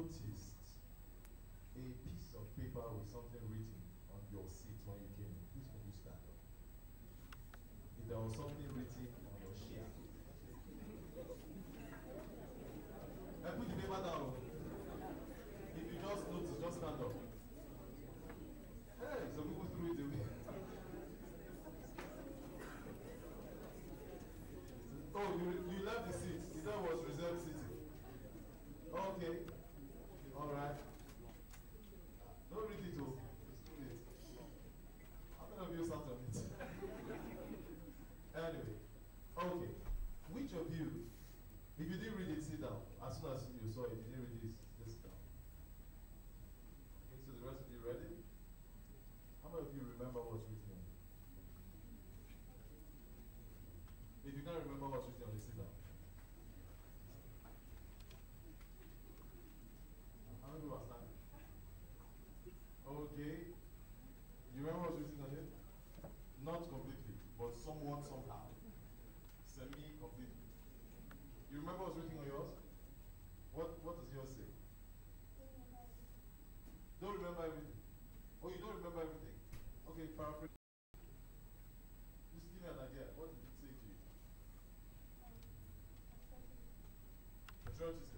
noticed a piece of paper with something written on your seat when you came in, please can you stand up? If there was something written on your chair, put the paper down. If you just notice, just stand up. Hey, some people threw it away. Oh, you left the seat. Is that was reserved seating? Okay. Alright. Don't read it all. It's too late. How many of you sat on it? Anyway. Okay. Which of you, if you didn't read it, sit down. As soon as you saw it, if you didn't read it, just sit down. Okay, so the rest of you ready? How many of you remember what's written on it? If you can't remember what's written on it, sit down. How many people are standing? Okay. You remember what's written on it? Not completely, but somewhat, somehow. Semi-completely. You remember what's written on yours? What does yours say? Don't remember everything. Oh, you don't remember everything? Okay, paraphrase. Just give me an idea. What did it say to you? Patriotism.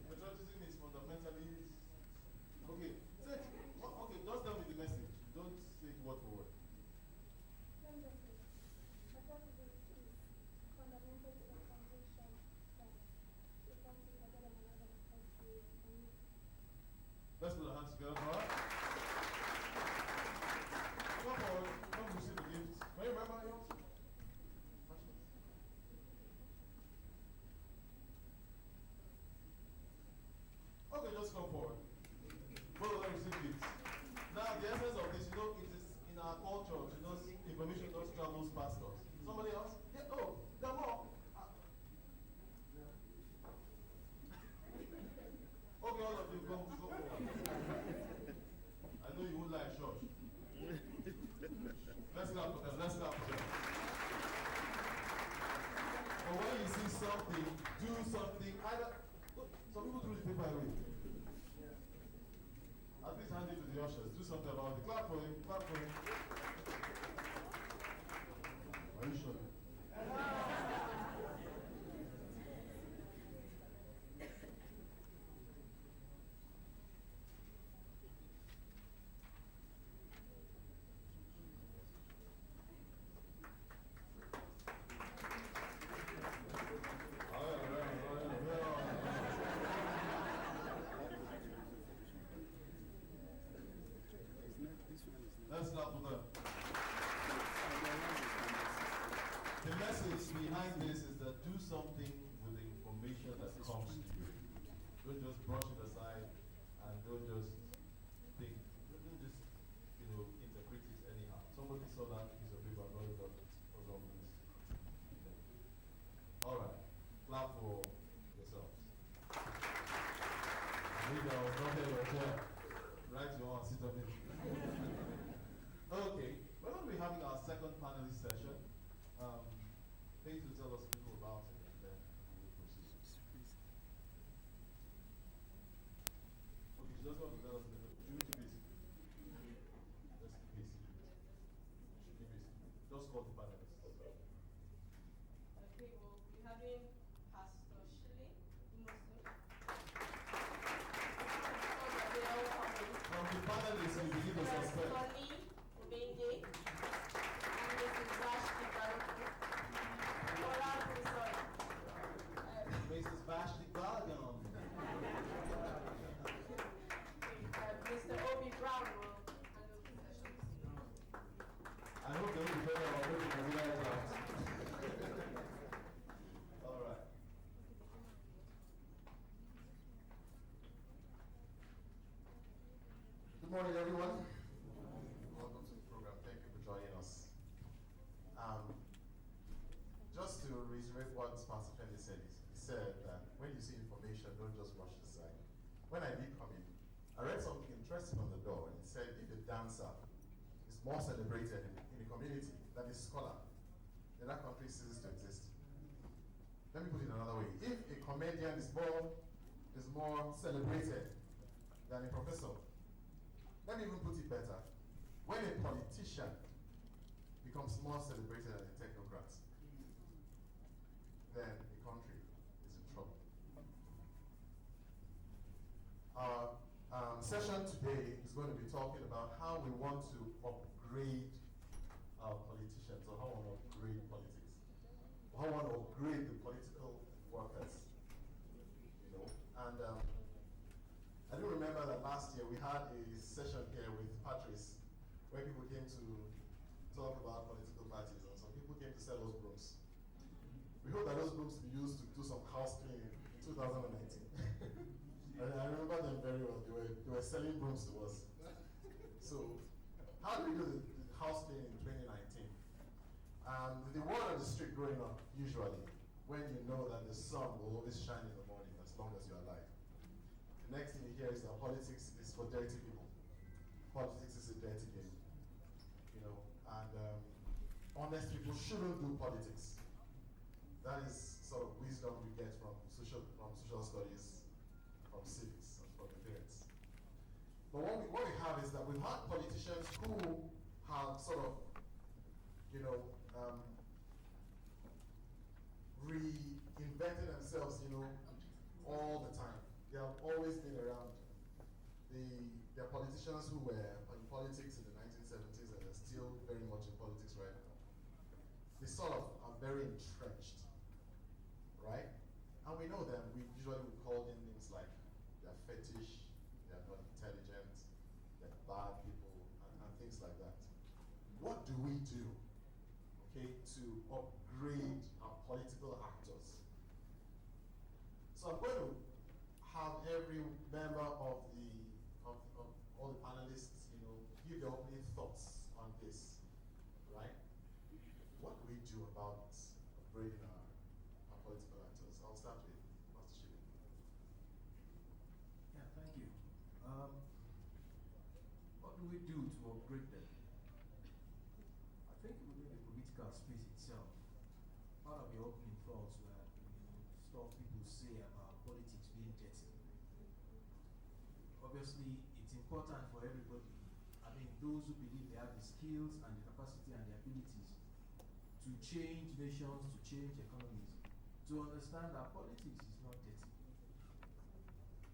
Patriotism is fundamentally. Okay, say it. Okay, just tell me the message. Don't say it word for word. Patriotism is fundamentally a foundation that we come together and another country. Let's put our hands together for her. Come forward. Come receive the gifts. Can you remember yours? Okay, just come forward. Both of them receive gifts. Now, the essence of this, it is in our culture, information just travels past us. Somebody else? Yeah, oh, there are more. Okay, all of you come forward. I know you would like church. Let's clap for them. Let's clap for them. But when you see something, do something. Some people threw the paper away. At least hand it to the ushers. Do something about it. Clap for him. Clap for him. Are you sure? Let's clap for them. The message behind this is that do something with the information that comes to you. Don't just brush it aside and don't just think, don't just interpret it anyhow. Somebody saw that piece of paper, know that was on this. Alright, clap for yourselves. Maybe I was not there, your chair. Right, you want to sit on it. Okay, we're going to be having our second panelist session. Please to tell us a little about it and then we'll proceed. Okay, she just want to tell us a little. Should we keep busy? Let's keep busy. Keep busy. Just call the panelists. Okay, we'll be having Pastor Shirley Umosu. From the panelists, we begin to suspect. Tony Ubenge and Mrs. Vashti Baruku. Mrs. Vashti Baruku. Mr. Obi Brown will handle the sessions. I hope they will be better about looking at the all right. Good morning, everyone. Welcome to the program. Thank you for joining us. Just to reiterate what Pastor Fendi said, he said that when you see information, don't just rush aside. When I did come in, I read something interesting on the door, and it said if a dancer is more celebrated in the community than a scholar, then that country ceases to exist. let me put it another way. If a comedian is more celebrated than a professor, let me even put it better. When a politician becomes more celebrated than a technocrat, then a country is in trouble. Our session today is going to be talking about how we want to upgrade our politicians, or how we want to upgrade politics, or how we want to upgrade the political workers. You know, and I do remember that last year we had a session here with Patrice, where people came to talk about political parties, and some people came to sell us brooms. We hope that those brooms will be used to do some house cleaning in 2019. I remember them very well. They were selling brooms to us. So, how do we do the house cleaning in 2019? The word on the street growing up, usually, when you know that the sun will always shine in the morning as long as you're alive. The next thing you hear is that politics is for dirty people. Politics is a dirty game. You know, and honest people shouldn't do politics. That is sort of wisdom we get from social studies, from civics, and from the parents. But what we have is that we've had politicians who have sort of, you know, reinvented themselves, you know, all the time. They have always been around. There are politicians who were in politics in the 1970s and are still very much in politics right now. They sort of are very entrenched, right? And we know them. We usually would call them names like they're fetish, they're not intelligent, they're bad people, and things like that. What do we do, okay, to upgrade our political actors? So I'm going to have every member of all the panelists, you know, give their opening thoughts on this, right? What do we do about upgrading our political actors? I'll start with Master Shibi. Yeah, thank you. What do we do to upgrade them? I think within the political space itself, part of your opening thoughts were, you know, stuff people say about politics being dirty. Obviously, it's important for everybody, I mean, those who believe they have the skills and the capacity and the abilities to change nations, to change economies, to understand that politics is not dirty.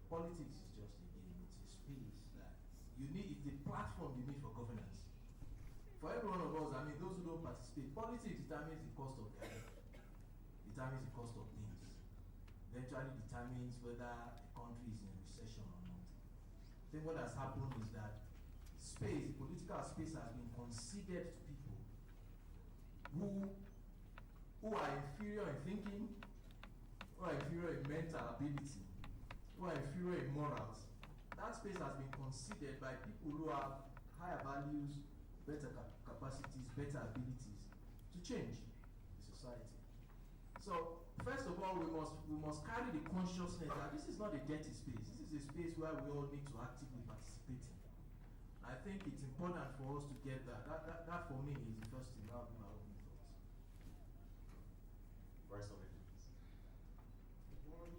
Politics is just a game, it's a space that you need, it's the platform you need for governance. For every one of us, I mean, those who don't participate, politics determines the cost of their life, determines the cost of things, eventually determines whether a country is in recession or not. I think what has happened is that space, the political space has been conceded to people who are inferior in thinking, who are inferior in mental ability, who are inferior in morals. That space has been conceded by people who have higher values, better capacities, better abilities to change the society. So, first of all, we must carry the consciousness that this is not a dirty space. This is a space where we all need to actively participate in. I think it's important for us to get that. That for me is the first thing. That would be my own thoughts. Bryce, over here, please. One,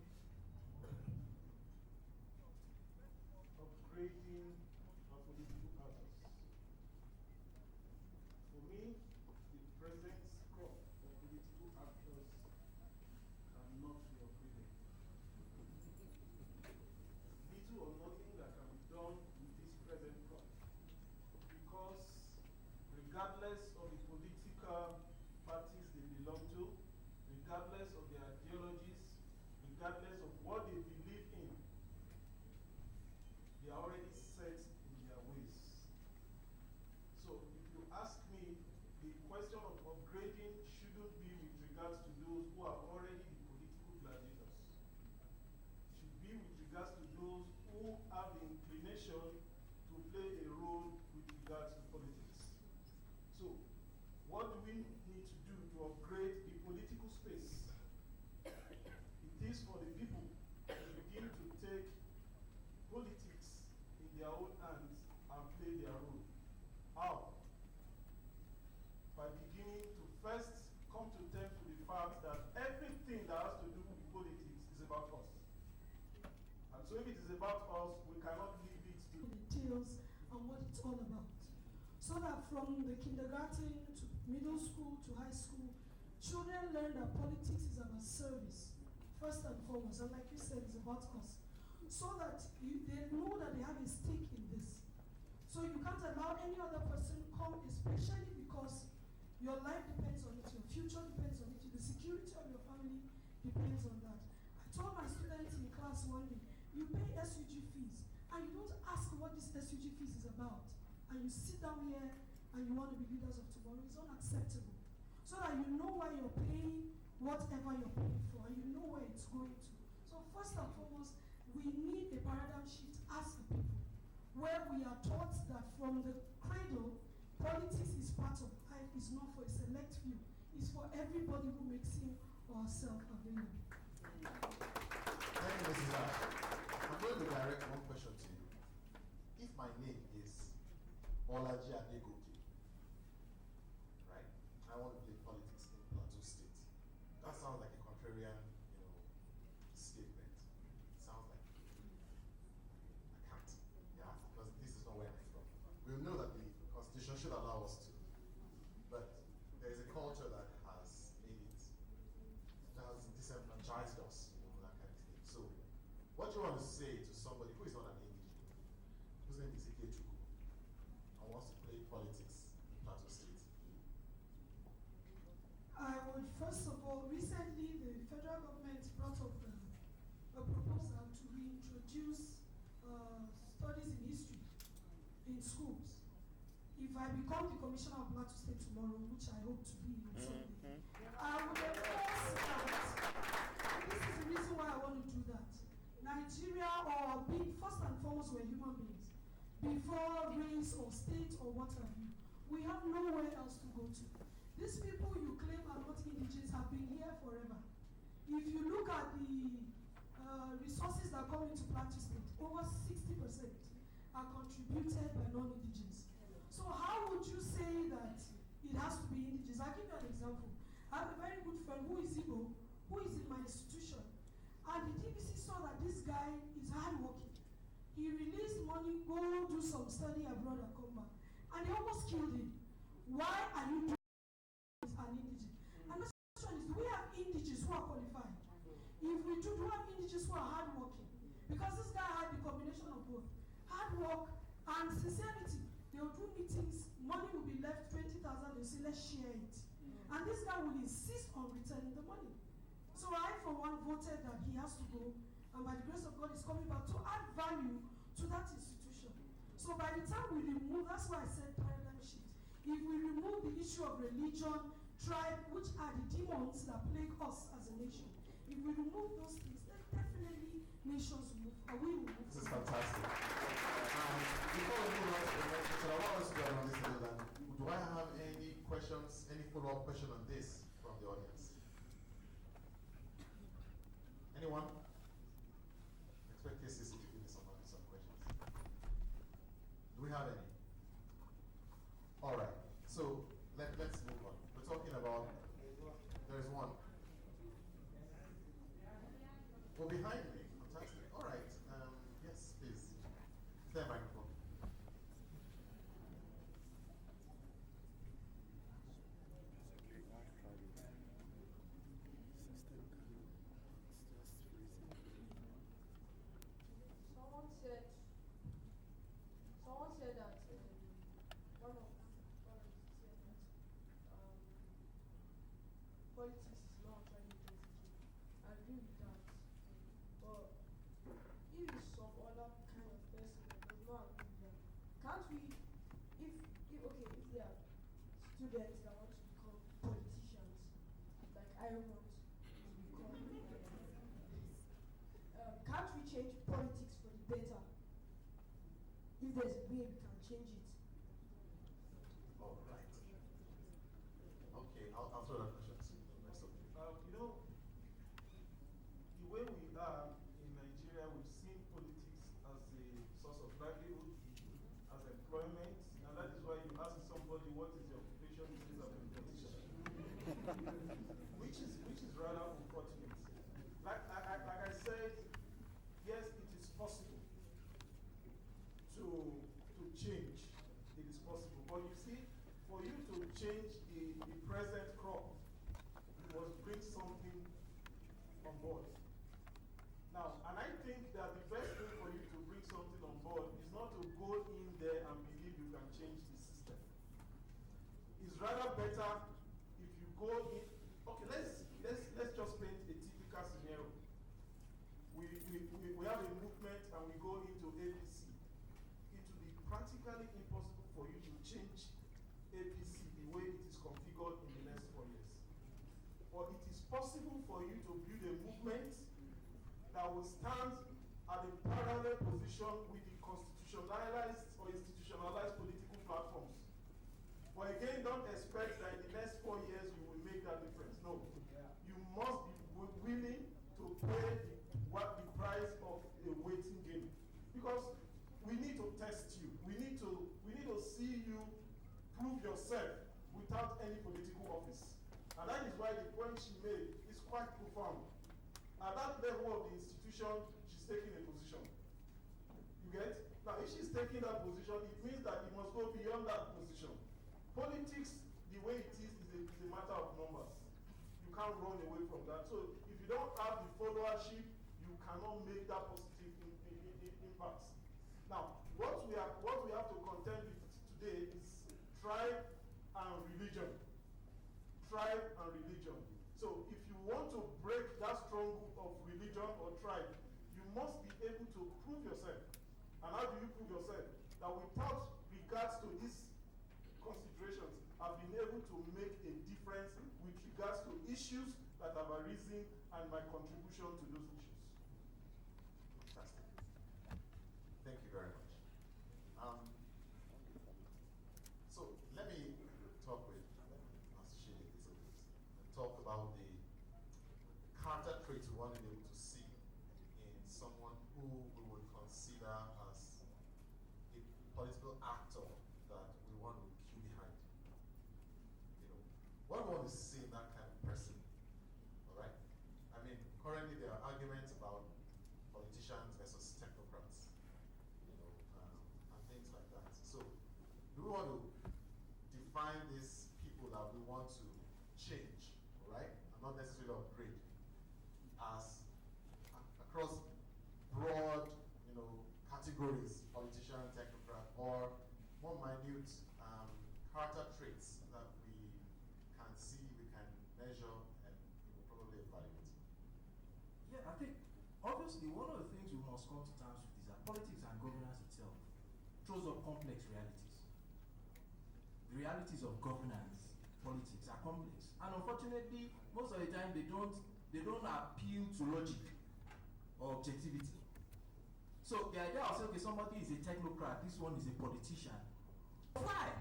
upgrading our political actors. For me, the present crop of political actors cannot be upgraded. Little or nothing that can be done with this present crop, because regardless of the political parties they belong to, regardless of their ideologies, regardless of what they believe in, they are already set in their ways. So if you ask me, the question of upgrading shouldn't be with regards to those who are already the political gladiators. It should be with regards to those who have the inclination to play a role with regards to politics. So, what do we need to do to upgrade the political space? It is for the people to begin to take politics in their own hands and play their role. How? By beginning to first come to terms with the fact that everything that has to about us. And so if it is about us, we cannot leave it to the details and what it's all about. So that from the kindergarten to middle school to high school, children learn that politics is about service, first and foremost, and like you said, it's about us. So that they know that they have a stake in this. So you can't allow any other person come, especially because your life depends on it, your future depends on it, the security of your family depends on that. I told my students in class one day, you pay SUG fees, and you don't ask what this SUG fees is about, and you sit down here and you want to be leaders of tomorrow. It's unacceptable. So that you know why you're paying whatever you're paying for, and you know where it's going to. So first and foremost, we need a paradigm shift as a people, where we are taught that from the cradle, politics is part of life, is not for a select few, it's for everybody who makes him or herself available. Thank you, Mrs. Ash. I'm going to direct one question to you. If my name is Olaji Adegoke, right? I want to play politics in Plateau State. That sounds like a contrarian, statement. It sounds like I can't. Yeah, because this is not where I'm from. We know that the Constitution should allow us to, but there is a culture that has made it, that has disenfranchised us, that kind of thing. So, what do you want to say to somebody who is not an indigenous, whose name is Ikechuku, and wants to play politics in Plateau State? I would first of all, recently the federal government brought up a proposal to reintroduce studies in history in schools. If I become the commissioner of Plateau State tomorrow, which I hope to be on Sunday, I would enforce that. This is the reason why I want to do that. Nigeria, or being first and foremost, we're human beings. Before race or state or what have you, we have nowhere else to go to. These people you claim are not indigenous have been here forever. If you look at the resources that come into Plateau State, over 60% are contributed by non-indigenous. So how would you say that it has to be indigenous? I'll give you an example. I have a very good friend who is Igbo, who is in my institution. And the DBC saw that this guy is hardworking. He released money, go do some study abroad and come back. And they almost killed him. Why are you doing this an indigent? And the question is, do we have indigenous who are qualified? If we do we have indigenous who are hardworking? Because this guy had the combination of both. Hard work and sincerity. They will do meetings, money will be left, 20,000, they'll say, let's share it. And this guy will insist on returning the money. So I, for one, voted that he has to go, and by the grace of God, he's coming back to add value to that institution. So by the time we remove, that's why I said paradigm shift. If we remove the issue of religion, tribe, which are the demons that plague us as a nation, if we remove those things, then definitely nations will move, or we will move. This is fantastic. Before we move on to the next question, I want us to go on this table. Do I have any questions, any follow-up question on this from the audience? Anyone? Expect KCC to give me some questions. Do we have any? All right. So let's move on. We're talking about. There's one. Oh, behind me. Fantastic. All right. Yes, please. Is there a microphone? Someone said that one of said that politics is not actually politics. I agree with that. But if it's some other kind of person that does not agree with that, can't we, if there are students that want to become politicians, like I want to become, can't we change politics for the better? If there's a way we can change it. All right. Okay, I'll throw that question to the rest of you. The way we are in Nigeria, we've seen politics as a source of livelihood, as employment, and that is why you ask somebody what is your occupation, he says I'm a politician. which is rather unfortunate. Like I said, possible to change. It is possible. But you see, for you to change the present crop, you must bring something on board. Now, and I think that the best way for you to bring something on board is not to go in there and believe you can change the system. It's rather better if you go in. Okay, let's just paint a typical scenario. We have a movement and we go into APC. It will be practically impossible for you to change APC the way it is configured in the next 4 years. But it is possible for you to build a movement that will stand at a parallel position with the constitutionalized or institutionalized political platforms. But again, don't expect that in the next 4 years you will make that difference. No. You must be willing to pay the price of a waiting game. Because we need to test you. We need to see you prove yourself without any political office. And that is why the point she made is quite profound. At that level of the institution, she's taking a position. You get? Now, if she's taking that position, it means that you must go beyond that position. Politics, the way it is a matter of numbers. You can't run away from that. So, if you don't have the followership, you cannot make that positive impact. Now, what we have to contend with today is tribe and religion. Tribe and religion. So, if you want to break that stronghold of religion or tribe, you must be able to prove yourself. And how do you prove yourself? That without regards to these considerations, I've been able to make a difference with regards to issues that have arisen and my contribution to those issues. Fantastic. Thank you very much. So let me talk with Associate Elizabeth and talk about the character traits we want to be able to see in someone who we would consider as a political actor that we want to queue behind. You know, what we want to see in that kind of person. All right? I mean, currently there are arguments about politicians versus technocrats, you know, and things like that. So, do we want to define these people that we want to change, all right, and not necessarily upgrade, as across broad, you know, categories, politician, technocrat, or more minute character traits that we can see, we can measure, and we will probably evaluate? Yeah, I think obviously one of the things we must come to terms with is that politics and governance itself throws up complex realities. The realities of governance, politics are complex, and unfortunately, most of the time they don't appeal to logic or objectivity. So the idea of saying, okay, somebody is a technocrat, this one is a politician. Why?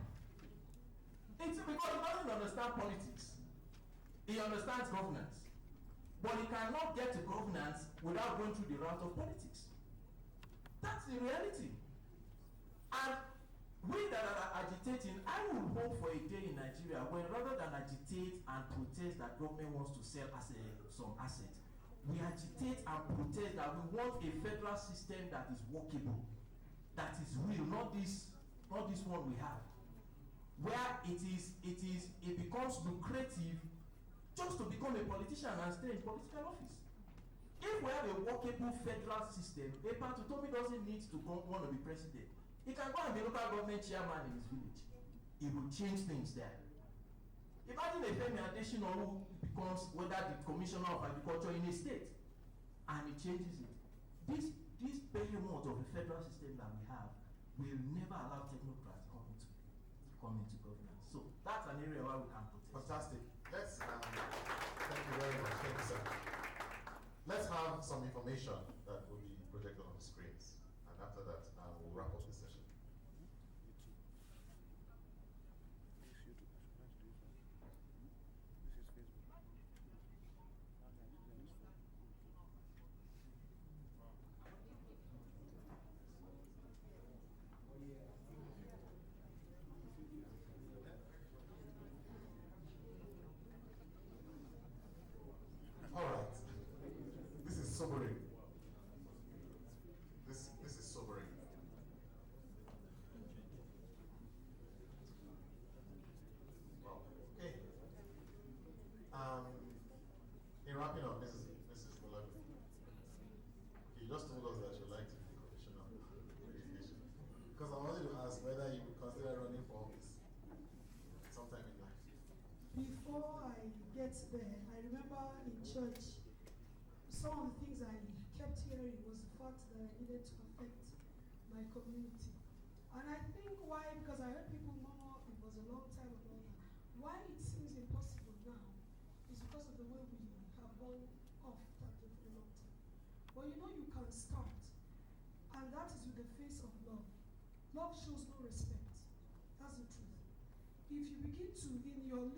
It's because he doesn't understand politics. He understands governance. But he cannot get to governance without going through the route of politics. That's the reality. And we that are agitating, I will hope for a day in Nigeria when rather than agitate and protest that government wants to sell some asset, we agitate and protest that we want a federal system that is workable, that is real, not this one we have, where it becomes lucrative just to become a politician and stay in political office. If we have a workable federal system, a Patutomi doesn't need to want to be president. He can go and be local government chairman in his village. He will change things there. Imagine a Femi Adesina who becomes whether the commissioner of agriculture in a state, and he changes it. This behemoth of the federal system that we have will never allow technocrats come into governance. So that's an area where we can protest. Fantastic. Let's thank you very much. Thank you, sir. Let's have some information that will be projected on the screens, and after that, we'll wrap up the session. All right. This is sobering. This get there, I remember in church, some of the things I kept hearing was the fact that I needed to affect my community. And I think why, because I heard people murmur it was a long time ago, why it seems impossible now is because of the way we have gone off that for a long time. But you know you can start, and that is with the face of love. Love shows no respect. That's the truth. If you begin to, in your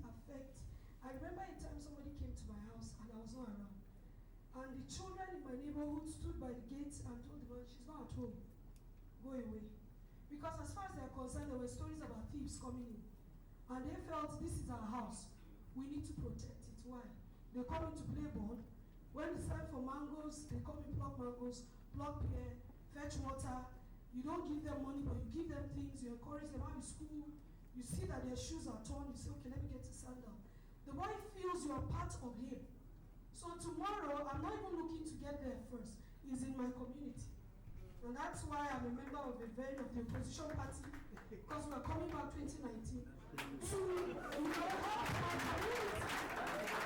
affect, I remember a time somebody came to my house and I was not around. And the children in my neighborhood stood by the gate and told the man, she's not at home. Go away. Because as far as they're concerned, there were stories about thieves coming in. And they felt this is our house. We need to protect it. Why? They come in to play ball. When it's time for mangoes, they come and pluck mangoes, pluck pear, fetch water. You don't give them money, but you give them things, you encourage them out in school. You see that their shoes are torn, you say, okay, let me get a sandal. The boy feels you are part of him. So tomorrow, I'm not even looking to get there first. He's in my community. And that's why I'm a member of the opposition party, because we're coming back 2019 to help our community.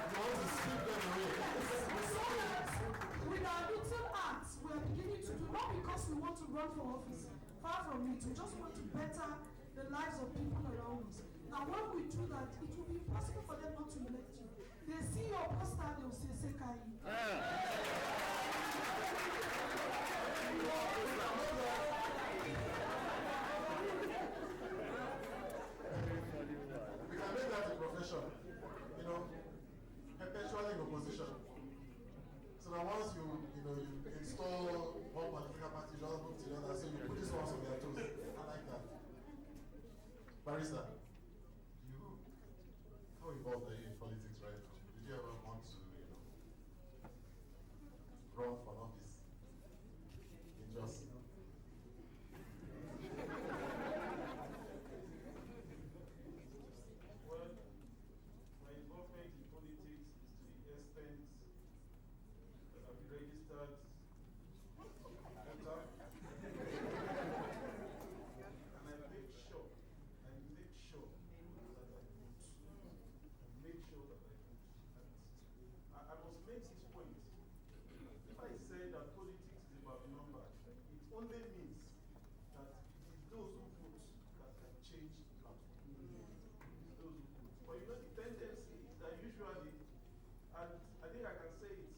You want to sweep them away. Yes. So that with our little acts, we're beginning to do, not because we want to run for office, far from it. We just want to better the lives of people around us. Now when we do that, it will be impossible for them not to elect you. They see your poster, they will say, Sekai. We can make that a profession, perpetually in opposition. So that once you install one political party, you don't move to the other, so you put these ones on their toes. I like that. Barrister, how involved are you in politics right now? Did you ever want to, run for an office? In just Well, my involvement in politics is to the extent that I've been registered voter. And I make sure that I vote. I make sure that I vote. And I must make this point. If I say that politics is about numbers, it only means that it is those who vote that can change the outcome. It is those who vote. But the tendency is that usually, and I think I can say it,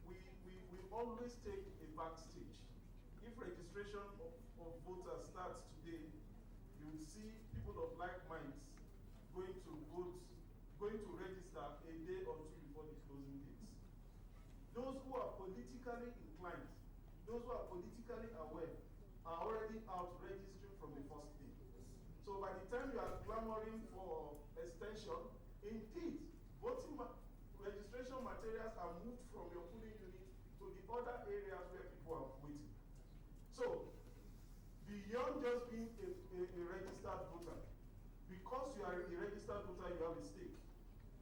we always take a backstage. If registration of voters starts today, you will see people of like minds going to vote, going to register a day or two before the closing dates. Those who are politically inclined, those who are politically aware, are already out registering from the first day. So by the time you are clamoring for extension, indeed, registration materials are moved from your polling unit to the other areas where people are waiting. So, beyond just being a registered voter, because you are a registered voter, you have a stake.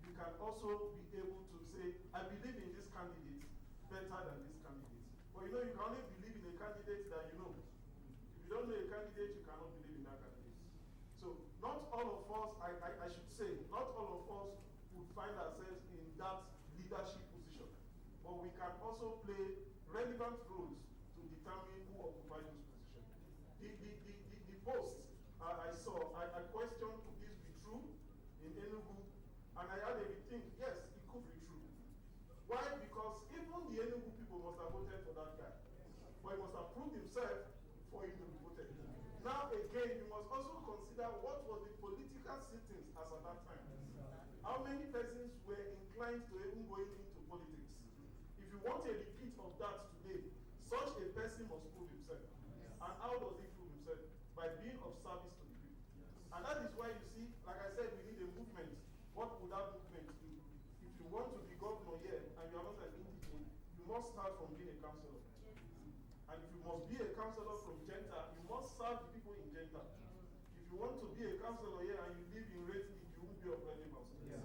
You can also be able to say, I believe in this candidate better than this candidate. But you can only believe in a candidate that you know. If you don't know a candidate, you cannot believe in that candidate. So, not all of us, I should say, not all of us would find ourselves in that leadership position. But we can also play relevant roles to determine who occupies those positions. The post I saw, I questioned, could this be true in Enugu? And I had a think, yes, it could be true. Why? Because even the Enugu people must have voted for that guy. But he must have proved himself for him to be voted. Now again, you must also consider what was the political sittings as at that time. How many persons were inclined to even going into politics? If you want a repeat of that today, such a person must prove himself. And how does he prove himself? By being of service to the people. And that is why you see, like I said, we need a movement. What would that movement do? If you want to be governor here and you are not an indigene, you must start from being a councillor. And if you must be a councillor from Genta, you must serve the people in Genta. If you want to be a councillor here and you live in Redley, you won't be of relevance. Yeah.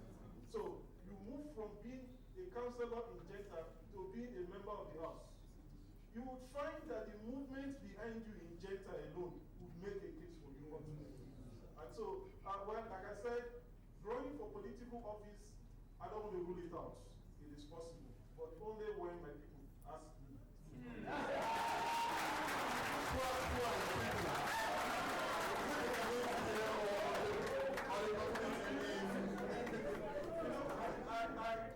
So you move from being a councillor in Genta to being a member of the house. You would find that the movement behind you in Genta alone would make a case for you. And so, well, like I said, running for political office, I don't want to rule it out. It is possible, but only when my people ask me.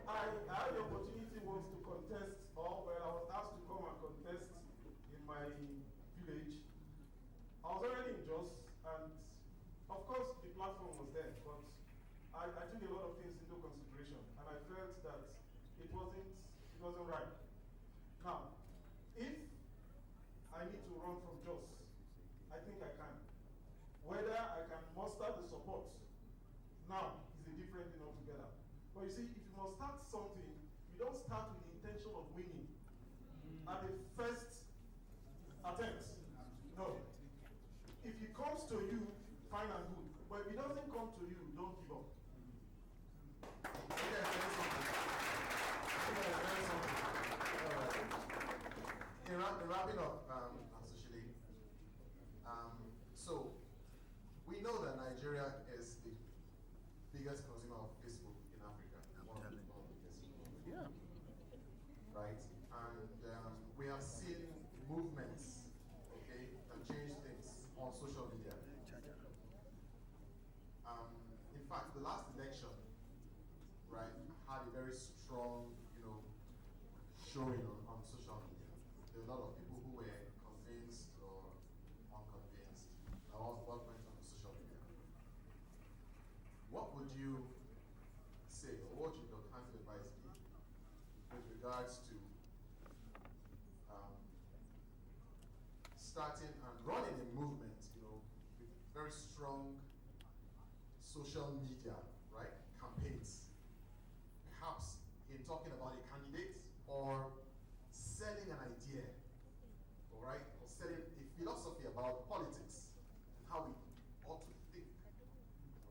I had the opportunity once to contest, or well, I was asked to come and contest in my village. I was already in Jos, and of course the platform was there, but I took a lot of things into consideration, and I felt that it wasn't right. Now, if I need to run from Jos, I think I can. Whether I can muster the support now is a different thing altogether. But you see, if you must start something, you don't start with the intention of winning at the first attempt. No. If it comes to you, fine and good. But if it doesn't come to you, don't give up. In wrapping up, Socially, so we know that Nigeria is the biggest consumer of Facebook in Africa. One of the biggest. Yeah. Right? And we have seen movements, okay, that change things on social media. In fact, the last election, right, had a very strong, showing on social media. There were a lot of people who were convinced or unconvinced about what went on social media. What would you say, or what would your council advice be with regards to starting and running a movement, with very strong social media, right, campaigns, perhaps in talking about a candidate or selling an idea, all right, or selling a philosophy about politics and how we ought to think,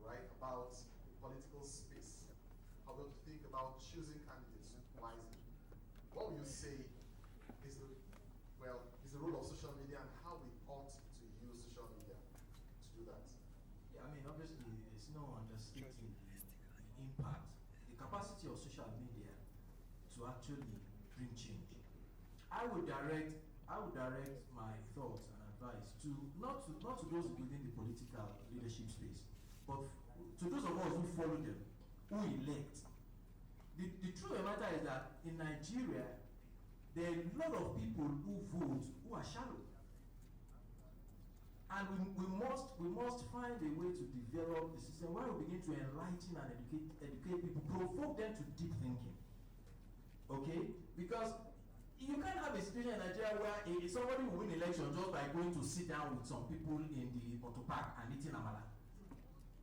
all right, about the political space, how we ought to think about choosing candidates wisely. What would you say is the role of social media and how we ought to use social media to do that? Yeah, I mean, obviously, it's no understating the impact, the capacity of social media to actually bring change. I would direct my thoughts and advice to not to those within the political leadership space, but to those of us who follow them, who elect. The truth of the matter is that in Nigeria, there are a lot of people who vote who are shallow. And we must find a way to develop the system where we begin to enlighten and educate people, provoke them to deep thinking. Okay? Because you can't have a situation in Nigeria where somebody will win election just by going to sit down with some people in the auto park and eating amala.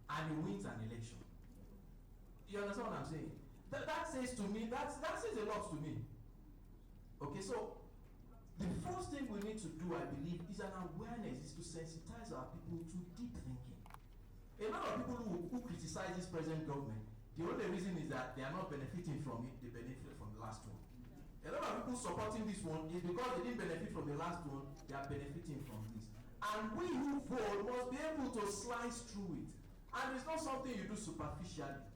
And he wins an election. You understand what I'm saying? That says to me, that says a lot to me. Okay, so the first thing we need to do, I believe, is an awareness, is to sensitize our people to deep thinking. A lot of people who criticize this present government, the only reason is that they are not benefiting from it, they benefited from the last one. A lot of people supporting this one is because they didn't benefit from the last one, they are benefiting from this. And we who vote must be able to slice through it. And it's not something you do superficially.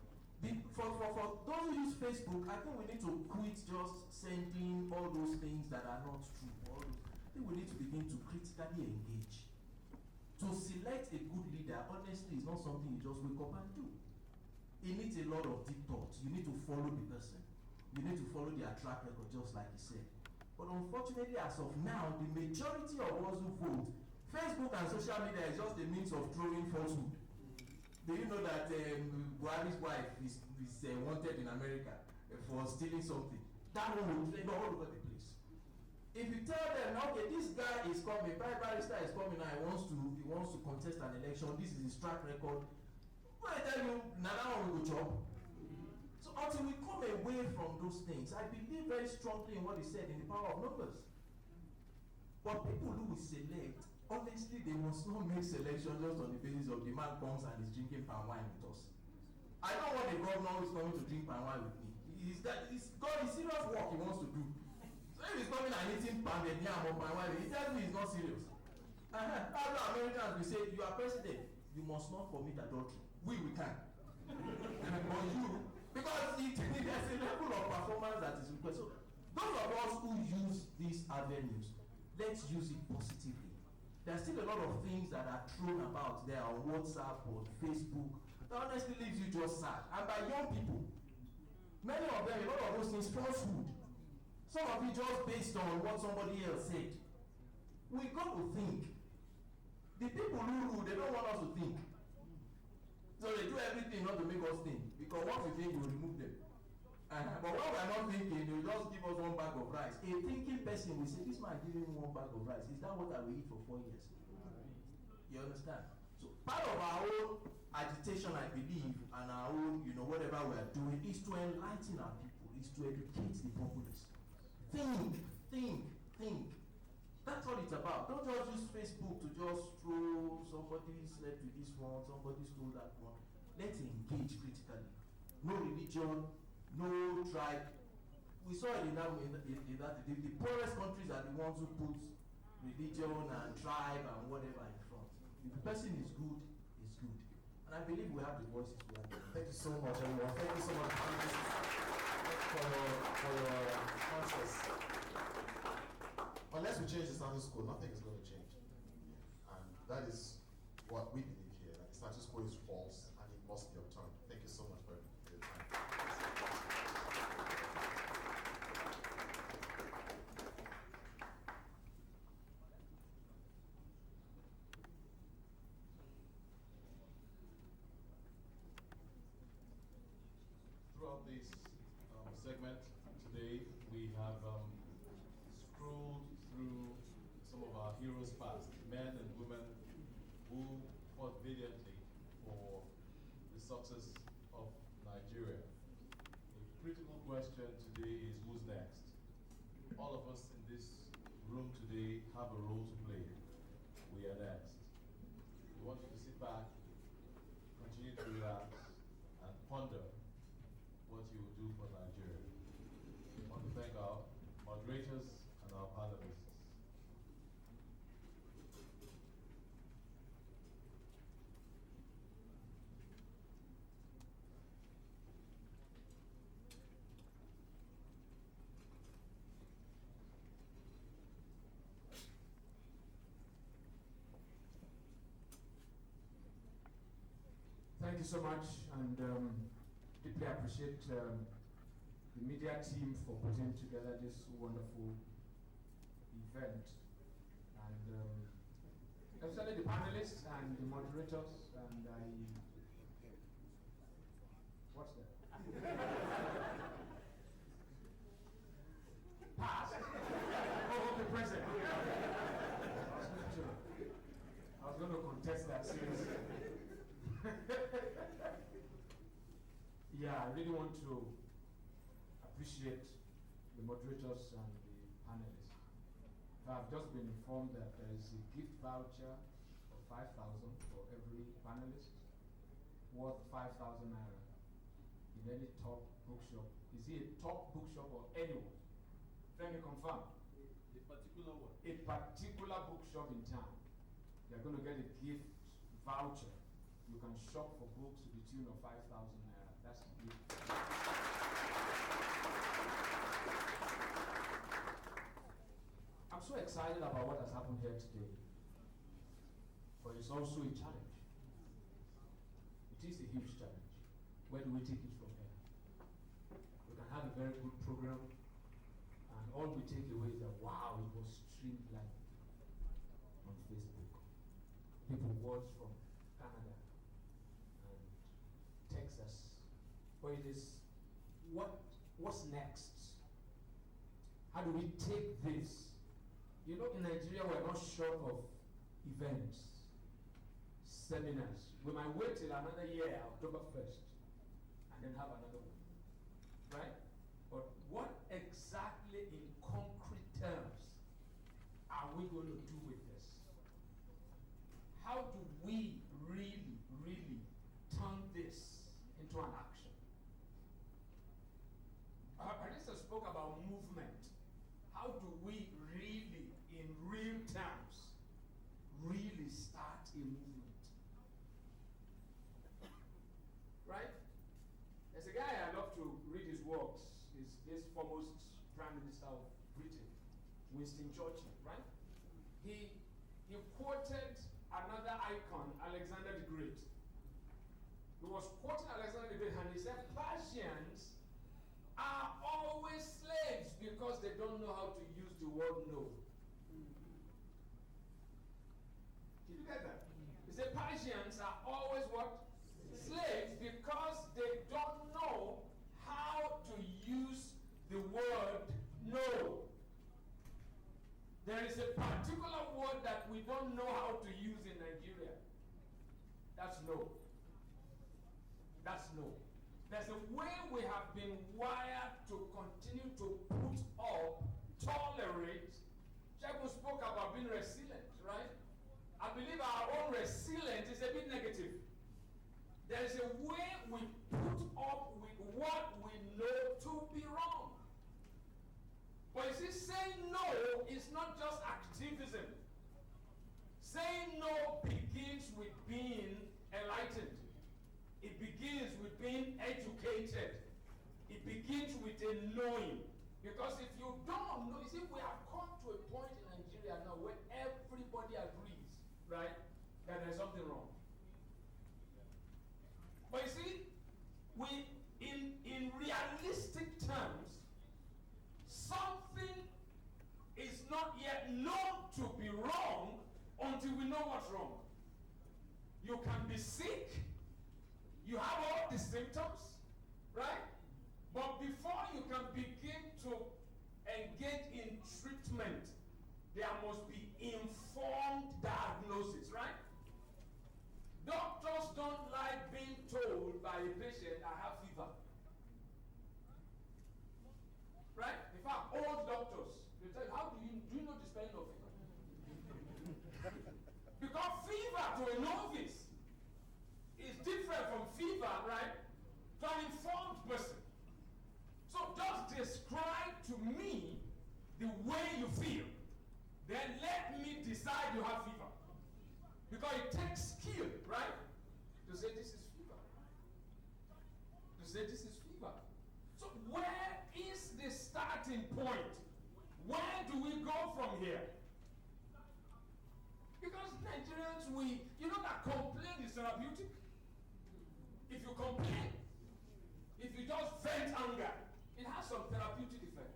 For those who use Facebook, I think we need to quit just sending all those things that are not true. I think we need to begin to critically engage. To select a good leader, honestly, is not something you just wake up and do. It needs a lot of deep thought. You need to follow the person. You need to follow their track record, just like he said. But unfortunately, as of now, the majority of us who vote, Facebook and social media is just a means of throwing falsehood. Do you know that Buhari's wife is wanted in America for stealing something? That one will trend all over the place. If you tell them, okay, this guy is coming, Prime Minister is coming now, he wants to contest an election, this is his track record. When I tell you, now that one will go chop. So until we come away from those things, I believe very strongly in what he said in the power of numbers. But people who will select, honestly, they must not make selection just on the basis of the man comes and is drinking palm wine with us. I don't want a governor who is coming to drink palm wine with me. It's got a serious work he wants to do. So if he's coming and eating palm yam or palm wine, he tells me he's not serious. Other Americans will say, you are president, you must not commit adultery. We can. For you, because there's a level of performance that is required. So those of us who use these avenues, let's use it positively. There's still a lot of things that are thrown about there on WhatsApp or Facebook that honestly leaves you just sad. And by young people, many of them, a lot of those things, falsehood. Some of it just based on what somebody else said. We got to think. The people who rule, they don't want us to think. So they do everything not to make us think. Because once we think, we remove them. But when we are not thinking, they will just give us one bag of rice. A thinking person will say, this man giving me one bag of rice. Is that what I will eat for 4 years? You understand? So part of our own agitation, I believe, and our own, whatever we are doing, is to enlighten our people, is to educate the populace. Think. That's all it's about. Don't just use Facebook to just throw somebody slept with this one, somebody stole that one. Let's engage critically. No religion, no tribe. We saw it in that the poorest countries are the ones who put religion and tribe and whatever in front. If the person is good, is good. And I believe we have the voices we have. Thank you so much, everyone. Thank you so much for your answers. Unless we change the status quo, nothing is going to change. And that is what we believe here. That the status quo is false and it must be overturned. Thank you so much for your time. Throughout this segment today, we have scrolled through some of our heroes past, men and women who fought valiantly for the success of Nigeria. The critical question today is who's next? All of us in this room today have a role to play. We are next. We want you to sit back, continue to relax, and ponder what you will do for Nigeria. I want to thank our moderators and our panelists. Thank you so much, and deeply appreciate the media team for putting together this wonderful event, and especially the panelists and the moderators, and what's that? Past? Oh, okay, present. I was going to contest that seriously. Yeah, I really want to appreciate the moderators and the panelists. I've just been informed that there is a gift voucher of 5,000 for every panelist, worth 5,000 naira in any top bookshop. Is it a top bookshop or anyone? Let me confirm. A particular one. A particular bookshop in town. You're going to get a gift voucher. You can shop for books to the tune of 5,000 naira. That's the gift. I'm so excited about what has happened here today. But it's also a challenge. It is a huge challenge. Where do we take it from here? We can have a very good program, and all we take away is that, wow, it was streamed live on Facebook. People watch from Canada and Texas. But it is, what's next? How do we take this? You know, in Nigeria, we're not short of events, seminars. We might wait till another year, October 1st, and then have another one, right? But what exactly in concrete terms are we going to do with this? How do we really, really turn this into an action? Parisa spoke about movement. How do we really, in real terms, really start a movement? Right? this foremost Prime Minister of Britain, Winston Churchill, right? He quoted another icon, Alexander the Great. He was quoting Alexander the Great, and he said, Persians are always slaves because they don't know how to use the word no. Did you get that? He said Persians are always what? Slaves because they don't know how to use the word no. There is a particular word that we don't know how to use in Nigeria. That's no. That's no. There's a way we have been wired to continue to put up, tolerate. Shegun spoke about being resilient, right? I believe our own resilience is a bit negative. There is a way we put up with what we know to be wrong. But you see, saying no is not just activism. Saying no begins with being enlightened. It begins with being educated. It begins with a knowing. Because if you don't know, you see, we have come to a point in Nigeria now where everybody agrees, right, that there's something wrong. But you see, in realistic terms, something is not yet known to be wrong until we know what's wrong. You can be sick, you have all the symptoms, right? But before you can begin to engage in treatment, there must be informed diagnosis, right? Doctors don't like being told by a patient, I have fever. Right? In fact, old doctors, they tell you, how do you know the spelling of fever? Because fever to a novice is different from fever, right, to an informed person. So just describe to me the way you feel. Then let me decide you have fever. Because it takes skill, right, to say this is fever. To say this is fever. So where is the starting point? Where do we go from here? Because Nigerians, you know that complaint is therapeutic. If you complain, if you just vent anger, it has some therapeutic effect.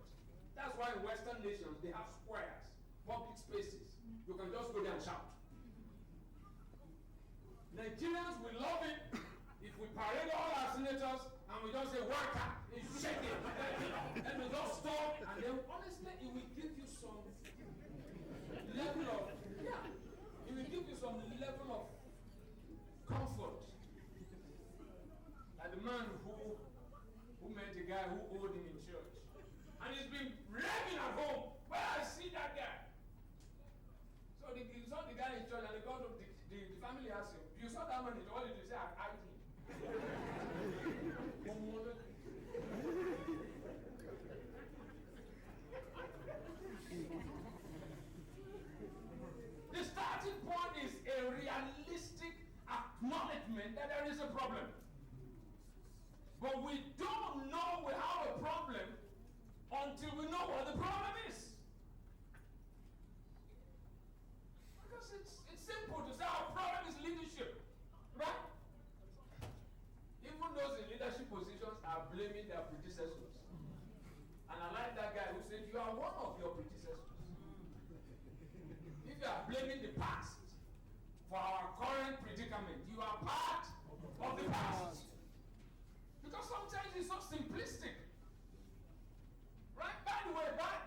That's why in Western nations, they have squares, public spaces. You can just go there and shout. Nigerians will love it if we parade all our senators and we just say, worker, it's shaking. And we just stop, and then honestly, it will give you some level of, it will give you some level of comfort. Like the man who met the guy who owed him in church. And he's been raving at home. Where I see that guy. So he saw the guy in church, and the family asked him, you saw that man in church? What did you say? I eyed him. The starting point is a realistic acknowledgement that there is a problem. But we don't know we have a problem until we know what the problem is. Because it's simple to say our problem is leadership, right? Even those in leadership positions are blaming their predecessors. And I like that guy who said, you are one of your predecessors. If you are blaming the past for our current predicament, you are part of the past. Because sometimes it's so simplistic. Right? By the way, bad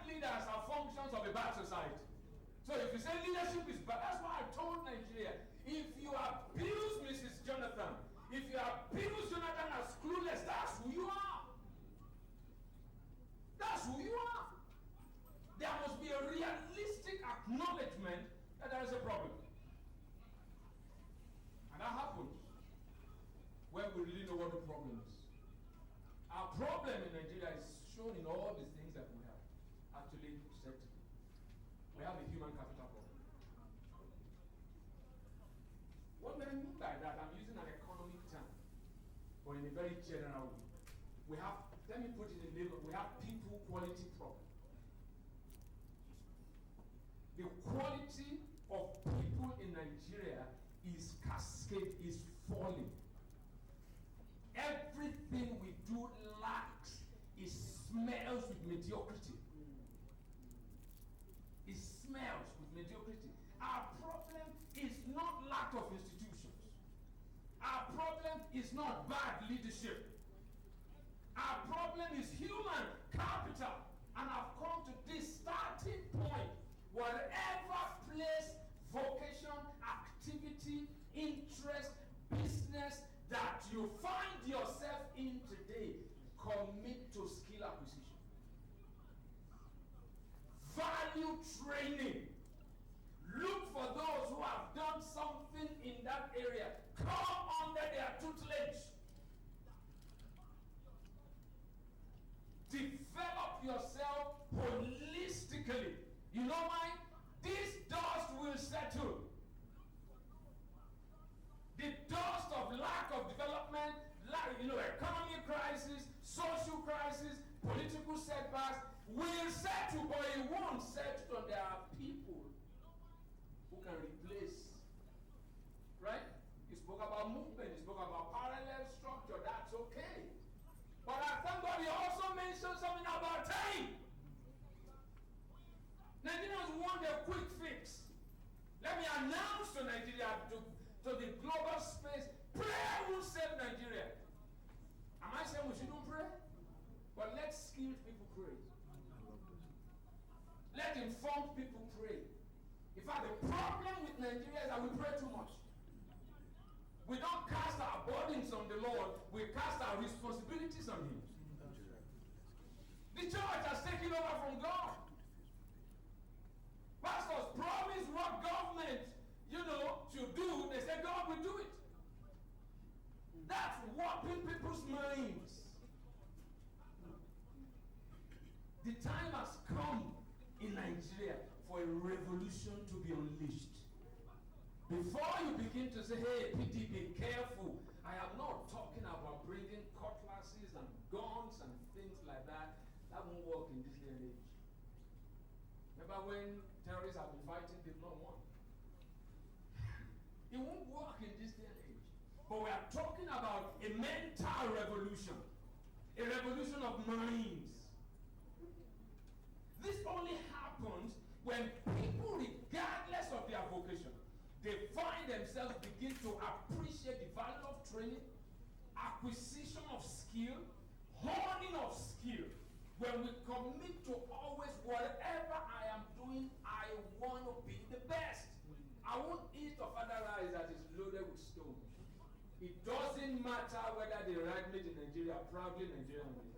leaders are functions of a bad society. So if you say leadership is bad, that's why I told Nigeria, if you abuse Mrs. Jonathan, if you abuse Jonathan as clueless, that's who you are. That's who you are. There must be a realistic acknowledgement that there is a problem. And that happens when we really know what the problem is. Our problem in Nigeria is shown in all the things that we have actually said. We have a human capital problem. What do I mean by that? I'm using an economic term, but in a very general way. We have let me put it in Lagos, we have people quality problem. The quality of people in Nigeria is falling. Everything we do lacks, it smells with mediocrity. It smells with mediocrity. Our problem is not lack of institutions. Our problem is not bad leadership. Our problem is human capital. And I've come to this starting point. Whatever place, vocation, activity, interest, business that you find yourself in today, commit to skill acquisition. Value training. Look for those who have done something in that area. Come under their tutelage. Develop yourself holistically. You know why? This dust will settle. The dust of lack of development, economic crisis, social crisis, political setbacks will settle, but it won't settle. There are people who can replace. Right? You spoke about movement, you spoke about parallel structure, that's okay. But I thank God you also mentioned something about time. Nigerians want a quick fix. Let me announce to Nigeria, to the global space, prayer will save Nigeria. Am I saying we shouldn't pray? But let skilled people pray. Let informed people pray. In fact, the problem with Nigeria is that we pray too much. We don't cast our burdens on the Lord, we cast our responsibilities on Him. The church has taken over from God. Pastors promise what government, should do. They say God will do it. That's warping people's minds. The time has come in Nigeria for a revolution to be unleashed. Before you begin to say, hey, PD, be careful. I am not talking about bringing cutlasses and guns and things like that. That won't work in this day and age. Remember when terrorists have been fighting, they've not won. It won't work in this day and age. But we are talking about a mental revolution. A revolution of minds. This only happens when people, regardless of their vocation, they find themselves begin to appreciate the value of training, acquisition of skill, honing of skill. When we commit to always, whatever I am doing, I want to be the best. I won't eat of other rice that is loaded with stones. It doesn't matter whether they write made in Nigeria, proudly Nigerian way.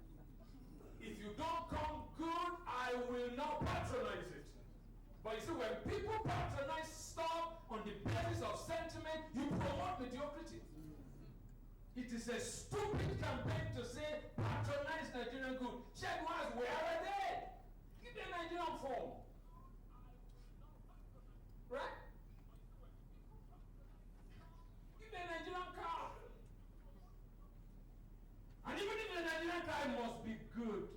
If you don't come good, I will not patronize it. But you see, when people patronize stuff on the basis of sentiment, you promote mediocrity. It is a stupid campaign to say patronize Nigerian good. Check wise, where are they? Give them Nigerian form. Right? Give them Nigerian car. And even if the Nigerian car must be good.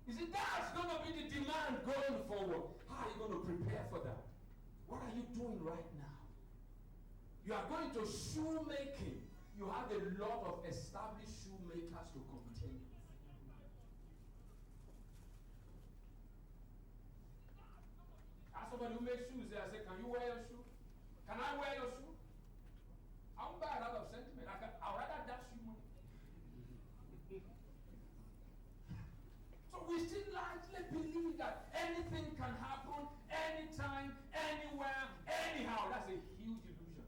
You see, that's going to be the demand going forward. How are you going to prepare for that? What are you doing right now? You are going to shoemaking. You have a lot of established shoemakers to contend with. As somebody who makes shoes there, I say, can you wear your shoe? Can I wear your shoe? I won't buy it out of sentiment. I'll rather dash you money. So we still largely believe that anything can happen, anytime, anywhere, anyhow. That's a huge illusion.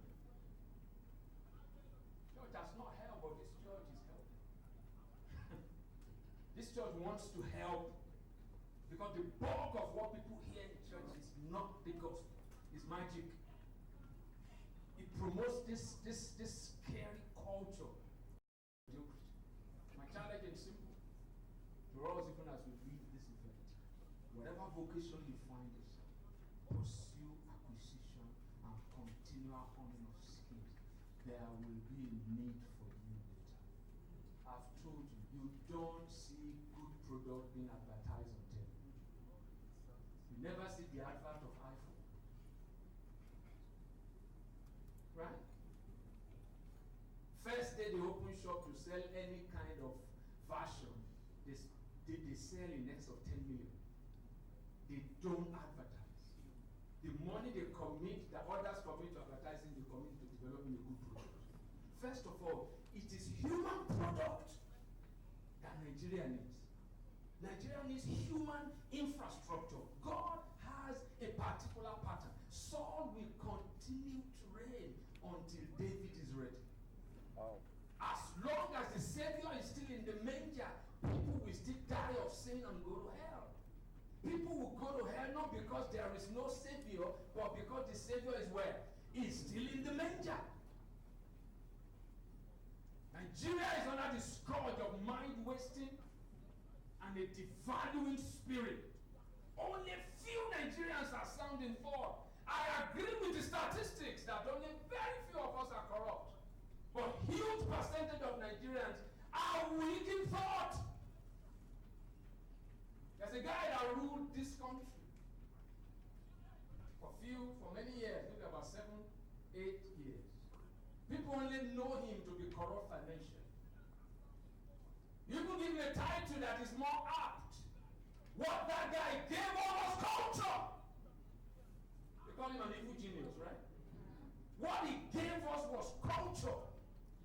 Church has not helped, but this church is helping. This church wants to help because the bulk of what people hear in church is not the gospel, it's magic. It promotes this scary culture. My challenge is simple. For us, even as we read this event, whatever vocation you find yourself, pursue acquisition and continual honing of skills. There will be a need for you later. I've you don't see good product being advertised on TV. You never see the advert of iPhone. Right? First day they open shop to sell any kind of fashion, they sell in excess of 10 million. They don't advertise. The money they commit, the others commit to advertising, they commit to developing a good product. First of all, it is human product that Nigeria needs. Nigeria needs human infrastructure. God has a particular pattern. Saul will continue to reign until David is ready. Wow. As long as the Savior is still in the manger, people will still die of sin and go to hell. People will go to hell not because there is no Savior, but because the Savior is where? Is still in the manger. Nigeria is under the scourge of mind wasting and a devaluing spirit. Only few Nigerians are sounding forth. I agree with the statistics that only very few of us are corrupt. But huge percentage of Nigerians are weak in thought. There's a guy that ruled this country for many years, maybe about 7, 8 years. People only know him to be corrupt financially. You could give him a title that is more apt. What that guy gave us was culture. They call him an evil genius, right? What he gave us was culture.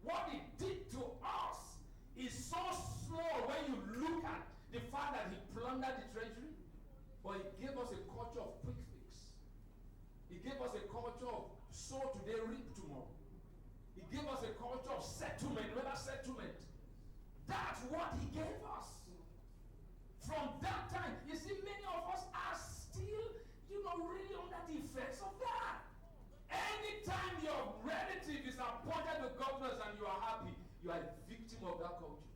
What he did to us is so small when you look at the fact that he plundered the treasury, but he gave us a culture of quick fix. He gave us a culture of sow today, reap tomorrow. He gave us a culture of settlement, whether settlement. That's what he gave us. From that time, you see, many of us are still, really under the effects of that. Anytime your relative is appointed to governors and you are happy, you are a victim of that culture.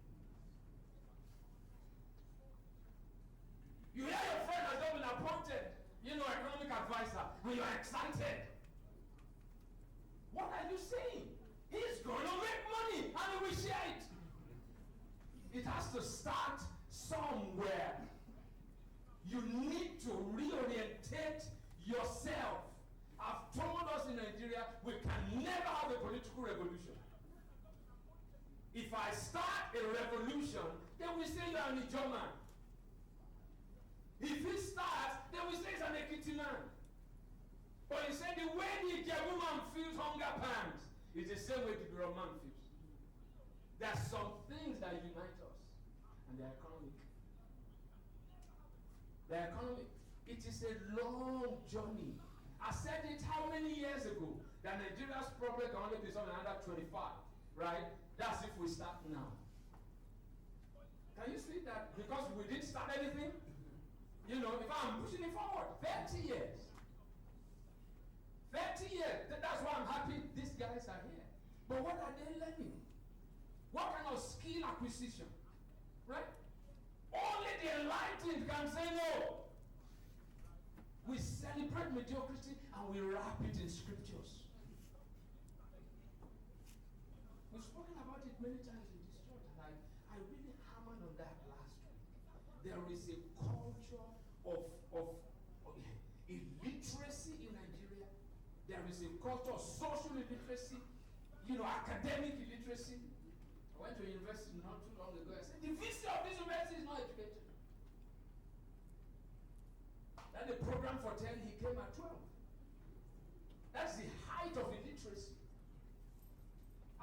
You hear your friend has just been appointed, economic advisor, and you are excited. What are you saying? He's going to make money and he will share it. It has to start somewhere. You need to reorientate yourself. I've told us in Nigeria, we can never have a political revolution. If I start a revolution, then we say you're an Ijaw man. If he starts, then we say he's an Ekiti man. But he said the way the Ijaw man feels hunger pangs is the same way the Igbo man feels. There are some things that unite us, and they're economic. They're economic. It is a long journey. I said it how many years ago that Nigeria's problem can only be solved in another 25, right? That's if we start now. Can you see that? Because we didn't start anything. If I'm pushing it forward, 30 years. 30 years. That's why I'm happy these guys are here. But what are they learning? What kind of skill acquisition? Right? Only the enlightened can say no. We celebrate mediocrity and we wrap it in scriptures. We've spoken about it many times in this church, and I really hammered on that last week. There is a culture of illiteracy in Nigeria. There is a culture of social illiteracy, academic illiteracy. I went to a university not too long ago. I said, the VC of this university is not educated. Then the program for 10, he came at 12. That's the height of illiteracy.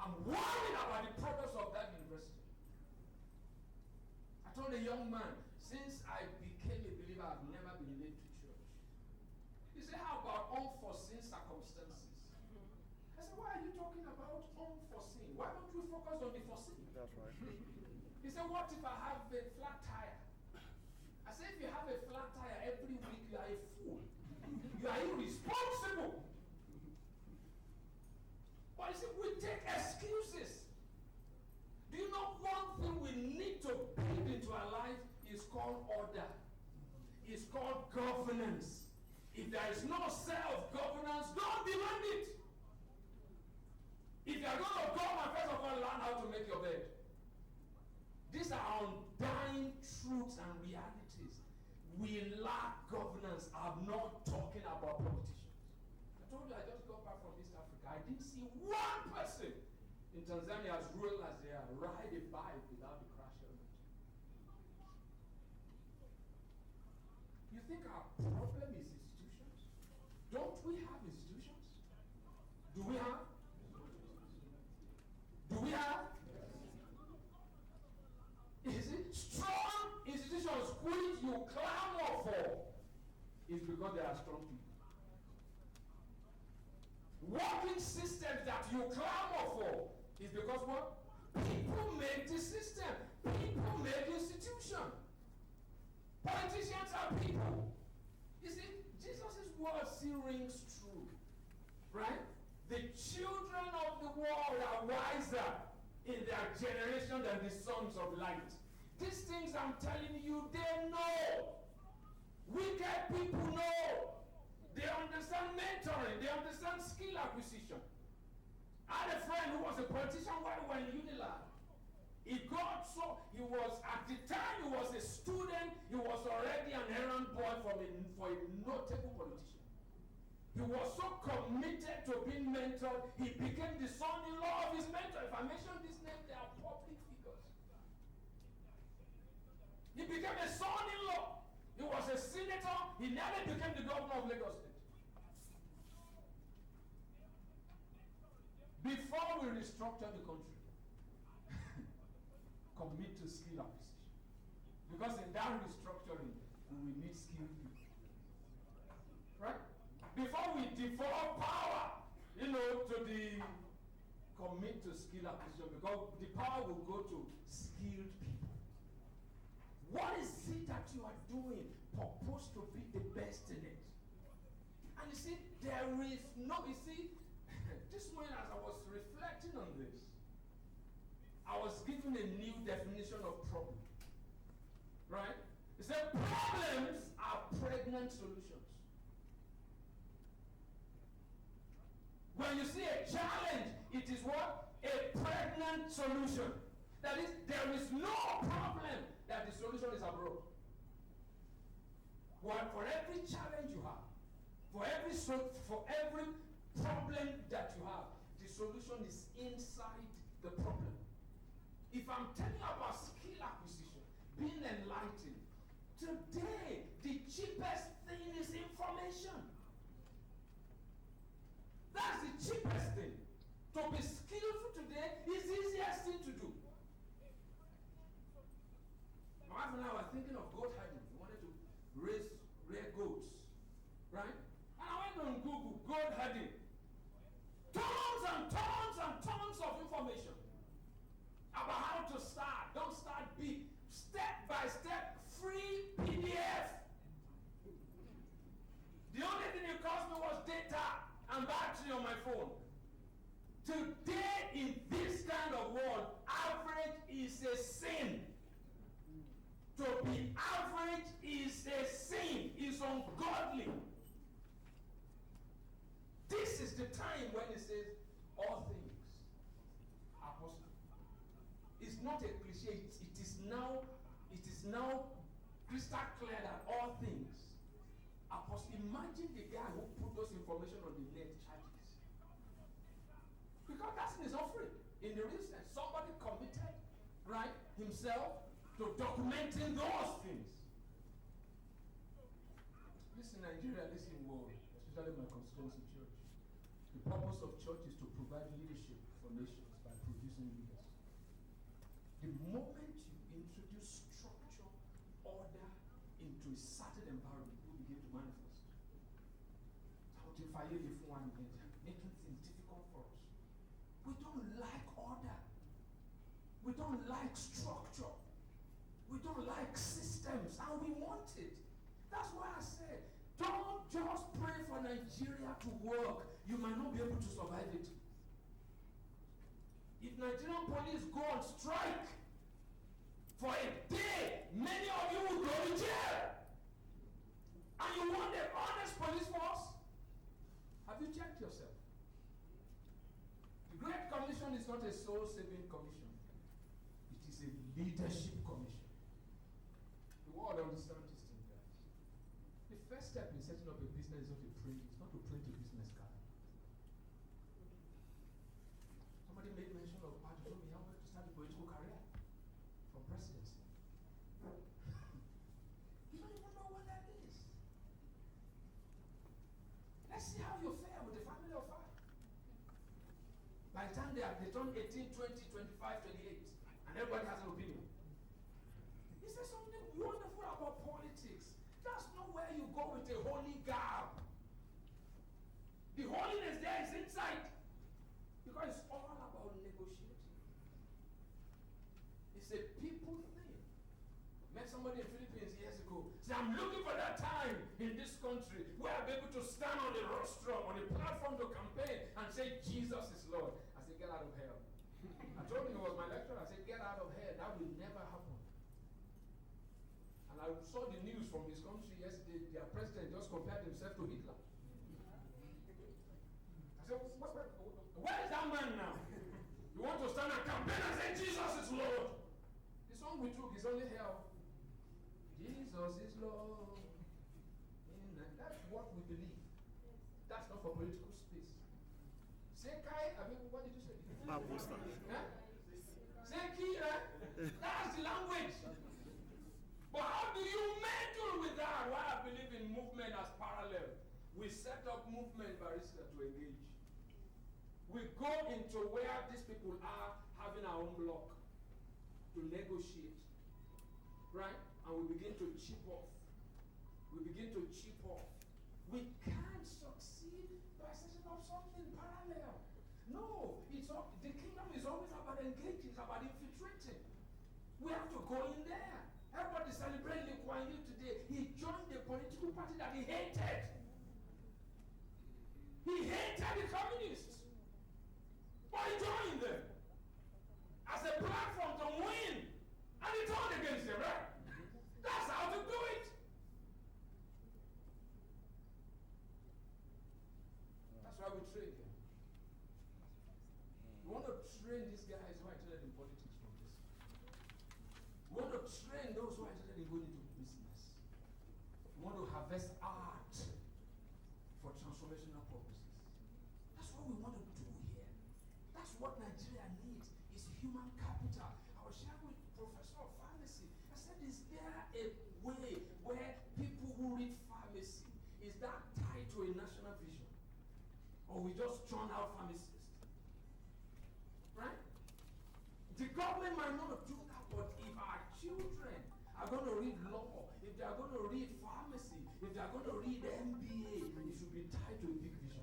I'm worried about the progress of that university. I told a young man, since I became a believer, I've never been late to church. He said, how about unforeseen circumstances? I said, why are you talking about unforeseen? Why don't we focus on the foreseen? That's right. He said, what if I have a flat tire? I said, if you have a flat tire every week, you are a fool. You are irresponsible. But you see, we take excuses. Do you know one thing we need to build into our life is called order. It's called governance. If there is no self-governance, don't demand it. If you are going to govern, first of all, learn how to make your bed. These are undying truths and realities. We lack governance. I'm not talking about politicians. I told you I just got back from East Africa. I didn't see one person in Tanzania as rural as they are ride a bike without the crash helmet. You think our problem is institutions? Don't we have institutions? Do we have? Do we have? Is it strong institutions which you clamor for is because there are strong people. Working systems that you clamor for is because what? People make the system. People make institution. Politicians are people. You see, Jesus' word still rings true. Right? The children of the world are wiser in their generation than the sons of light. These things I'm telling you, they know. Wicked people know. They understand mentoring. They understand skill acquisition. I had a friend who was a politician while we were in Unilag. He was, at the time he was a student, he was already an errand boy for a notable politician. He was so committed to being mentored, he became the son-in-law of his mentor. If I mention this name, they are public figures. He became a son-in-law. He was a senator. He nearly became the governor of Lagos State. Before we restructure the country, commit to skill acquisition. Because in that restructuring, we will need skilled people. Right? Before we default power, to the commit to skill acquisition, because the power will go to skilled people. What is it that you are doing purposed to be the best in it? And you see, this morning as I was reflecting on this, I was given a new definition of problem. Right? It said problems are pregnant solutions. When you see a challenge, it is what? A pregnant solution. That is, there is no problem that the solution is abroad. For every challenge you have, for every problem that you have, the solution is inside the problem. If I'm telling you about skill acquisition, being enlightened, today the cheapest thing is information. That's the cheapest thing. To be skillful today is the easiest thing to do. My wife and I were thinking of goat herding. We wanted to rear goats. Right? And I went on Google, goat herding. Tons and tons and tons of information about how to start. Don't start big. Step by step, free PDF. The only thing it cost me was data and battery on my phone. Today, in this kind of world, average is a sin. To be average is a sin, is ungodly. This is the time when it says all things are possible. It's not a cliche. It is now crystal clear that all things are possible. Imagine the guy who put those information on the net charges. Because that thing is offering. In the real sense, somebody committed, right, himself to documenting those things. Listen, Nigeria, listen, world, especially my constituency church. The purpose of church is to provide leadership for nations by producing leaders. The moment you introduce structure, order into a certain environment, will begin to manifest. Making things difficult for us. We don't like order. We don't like structure. We don't like systems, and we want it. That's why I said, don't just pray for Nigeria to work. You might not be able to survive it. If Nigerian police go on strike for a day, many of you will go to jail. And you want an honest police force? Have you checked yourself? The Great Commission is not a soul-saving commission. It is a leadership commission. The world understands this thing, guys. The first step in setting up a business is not to print a business card. Somebody made mention of how to me how to start a political career from presidency. You don't even know what that is. Let's see how you fare with a family of 5. By the time they turn 18, 20, 25, 28, and everybody has an opinion. Is there something wonderful about politics? That's not where you go with a holy garb. The holiness there is inside. Because it's all about negotiating. It's a people thing. Met somebody in the Philippines years ago. Say, I'm looking for that time in this country where I'll be able to stand on the rostrum, on the platform to campaign and say, Jesus is Lord. I said, get out of hell. I told him it was my lecturer. I said, get out of hell. That will never happen. And I saw the news from his country yesterday. Their president just compared himself to Hitler. I said, where is that man now? You want to stand and campaign and say Jesus is Lord? The song we took is only hell. Jesus is Lord. That's what we believe. That's not for political space. Sekai, I mean, what did you say? Seki, that's the language. But how do you meddle with that? Why I believe in movement as parallel. We set up movement barista to engage. We go into where these people are having our own block to negotiate. Right? And we begin to chip off. We We can't succeed by setting up something parallel. No, the kingdom is always about engaging, it's about infiltrating. We have to go in there. Everybody celebrating Lee Kuan Yew today. He joined the political party that he hated. He hated the communists. But he joined them as a platform to win. And he turned against them, right? That's how to do it. That's why we train them. We want to train these guys who are interested in politics from this. We want to train those who are interested in going into business. We want to harvest art for transformational purposes. That's what we want to do here. That's what Nigeria needs, is human capital. I was sharing with Professor of Pharmacy. I said, is there a way where people who read pharmacy, is that tied to a national vision? Or we just churn out pharmacists? Right? The government might not do that, but if our children are going to read law, if they are going to read pharmacy, if they are going to read MBA, it should be tied to a big vision.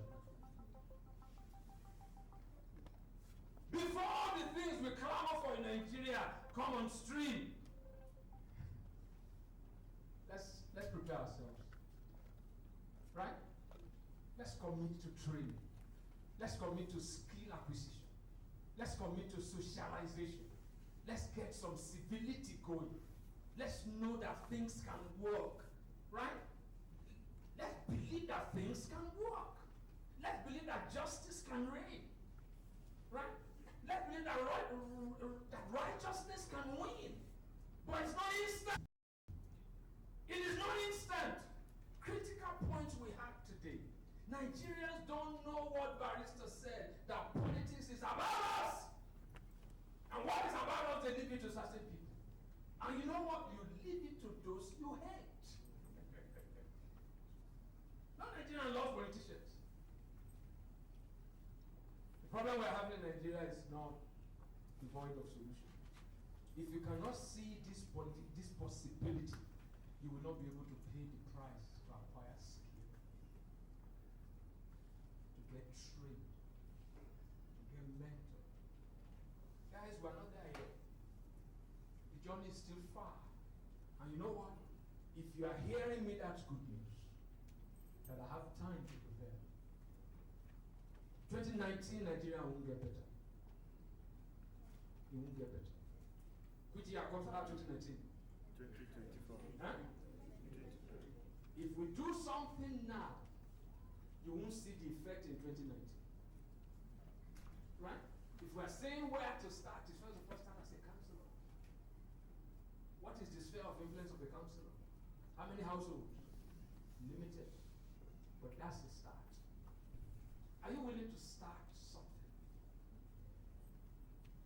Before the things we clamor for in Nigeria come on stream, let's prepare ourselves. Right? Let's commit to training. Let's commit to skill acquisition. Let's commit to socialization. Let's get some civility going. Let's know that things can work. Right? Let's believe that things can work. Let's believe that justice can reign. Right? Let's believe that righteousness can win. But it's not instant. It is not instant. Critical points we have today. Nigerians don't know what Barrister said, that politics is about us. And what is about us, they leave it to certain people. And you know what? You leave it to those you hate. No Nigerian love politicians. The problem we're having in Nigeria is not devoid of solution. If you cannot see this possibility, you will not be able to pay the price to acquire skill, to get trained, to get mentored. Guys, we're not there yet. The journey is still far. And you know what? If you are hearing me, that's good news. That I have time to prepare. 2019, Nigeria won't get better. It won't get better. Which year comes out 2019? 2024. Huh? If we do something now, you won't see the effect in 2019. Right? If we're saying where to start, it's first of all start as a counselor. What is the sphere of influence of a counselor? How many households? Limited. But that's the start. Are you willing to start something?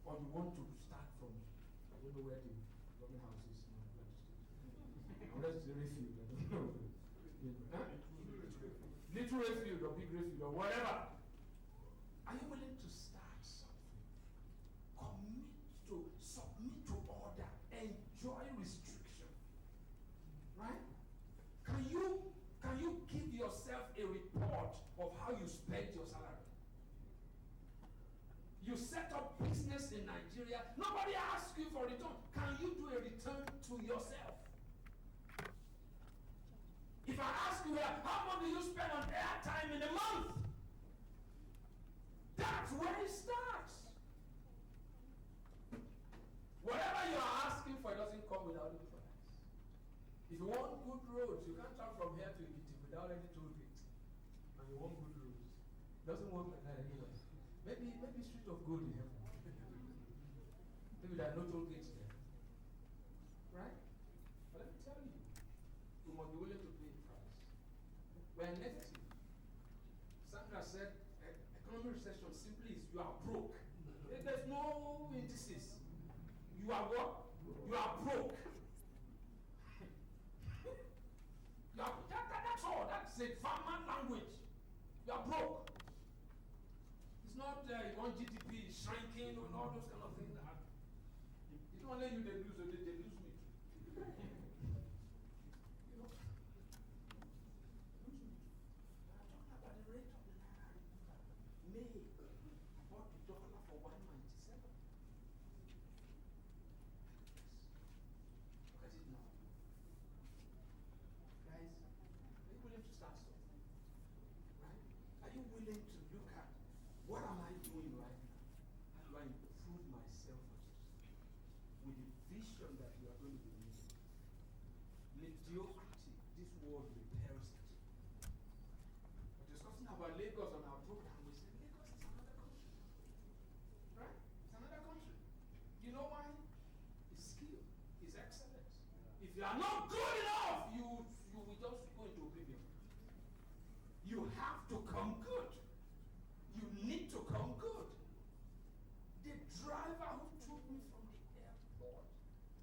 Or you want to start from, I don't know where the government house is in my state. Unless it's a refuge, I don't know. Huh? Little refuge or big refuge or whatever. Are you willing to start something? Commit to, submit to order, enjoy restriction. Right? Can you give yourself a report of how you spent your salary? You set up business in Nigeria, nobody asks you for return. Can you do a return to yourself? If I ask you here, how much do you spend on airtime in a month? That's where it starts. Whatever you are asking for doesn't come without a price. If you want good roads, you can't travel from here to Ikiti without any toll gate. And you want good roads. It doesn't work like that anyway. Maybe Street of Gold in heaven. Maybe there are no toll gates there. Right? But let me tell you, you must be willing to pay the price. We're negative. Sandra said, economic recession simply is you are broke. There's no indices. You are what? You are broke. That's all. That's it. Farmer language. You are broke. It's not you want GDP is shrinking and all those kind of things. It's not only you they lose, they lose me. You know? Lose me. I'm talking about the rate of the naira. May I bought the dollar for 197. Look at it now. Guys, are you willing to start something? Right? Are you willing to look at what am I doing right now? How do I improve myself with the vision that you are going to be living? Mediocrity, this world repels it. We're discussing about Lagos on our program. We said Lagos is another country. Right? It's another country. You know why? It's skill, it's excellence. If you are not good enough, you will just go into oblivion. You have to come good. You need to come good. The driver who took me from the airport,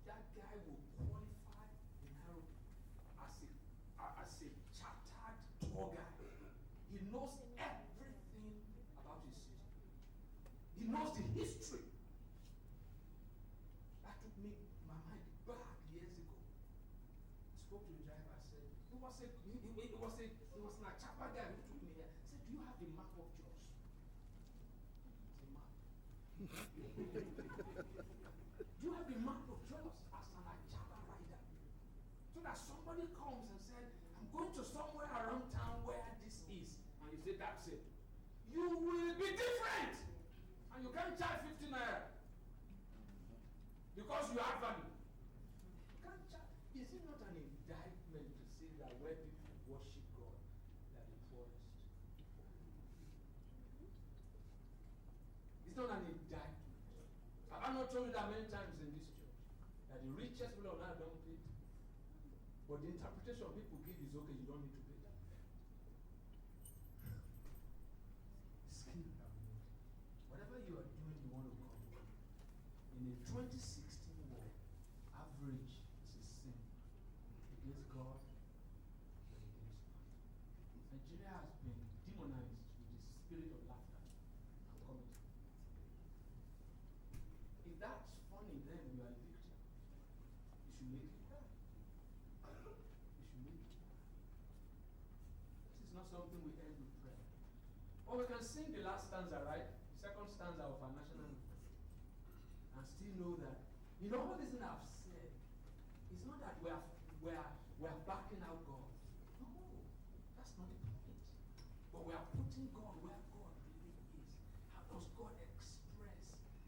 that guy will qualify in as a chartered tour guide. He knows everything about his city. He knows the history. That took me my mind back years ago. I spoke to the driver. I said, it was an Achapa guy who took me here. I said, do you have the map of Jos? Do you have the map of Jos as an Achaba rider? So that somebody comes and says, I'm going to somewhere around town where this is. And you say, that's it. You will be different. And you can't charge 50 naira. Because you have value. You can't charge. Is it not an indictment to say that where people worship God, they are the poorest? It's not an indictment. Have I not told you that many times in this church? That the richest people on earth don't pay. But the interpretation people give is okay, you don't need to pay that. Skill. Whatever you are doing, you want to come. In a 2016 war, average is a sin against God and against man. Nigeria has been demonized with the spirit of laughter and comedy. If that's funny, then you are a victim. You should make it cry. You should make it cry. This is not something we end with prayer. Or we can sing the last stanza, right? Second stanza of our national anthem. And still know that, you know, all this thing I've said, it's not that we are backing out God. No, that's not the point. But we are putting God where God really is. How does God express?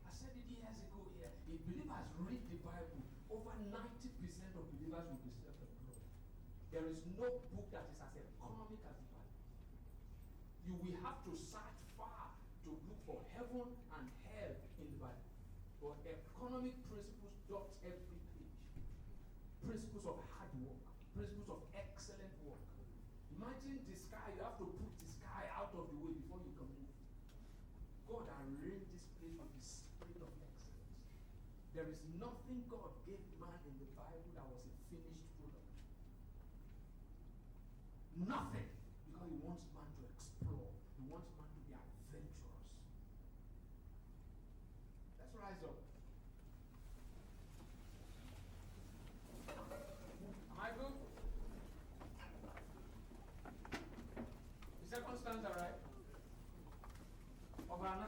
I said it years ago here. If believers read the Bible, over 90% of believers will be self-employed. There is no book that is as economic as the Bible. You will have to search far to look for heaven and hell in the Bible. But economic principles dot every page. of hard work, principles of excellent work. Imagine the sky, you have to put the sky out of the way before you can move. God arranged this place with the spirit of excellence. There is nothing God gave man in the Bible that was a finished product. Nothing. Because he wants man to explore. He wants man to be adventurous. Let's rise up.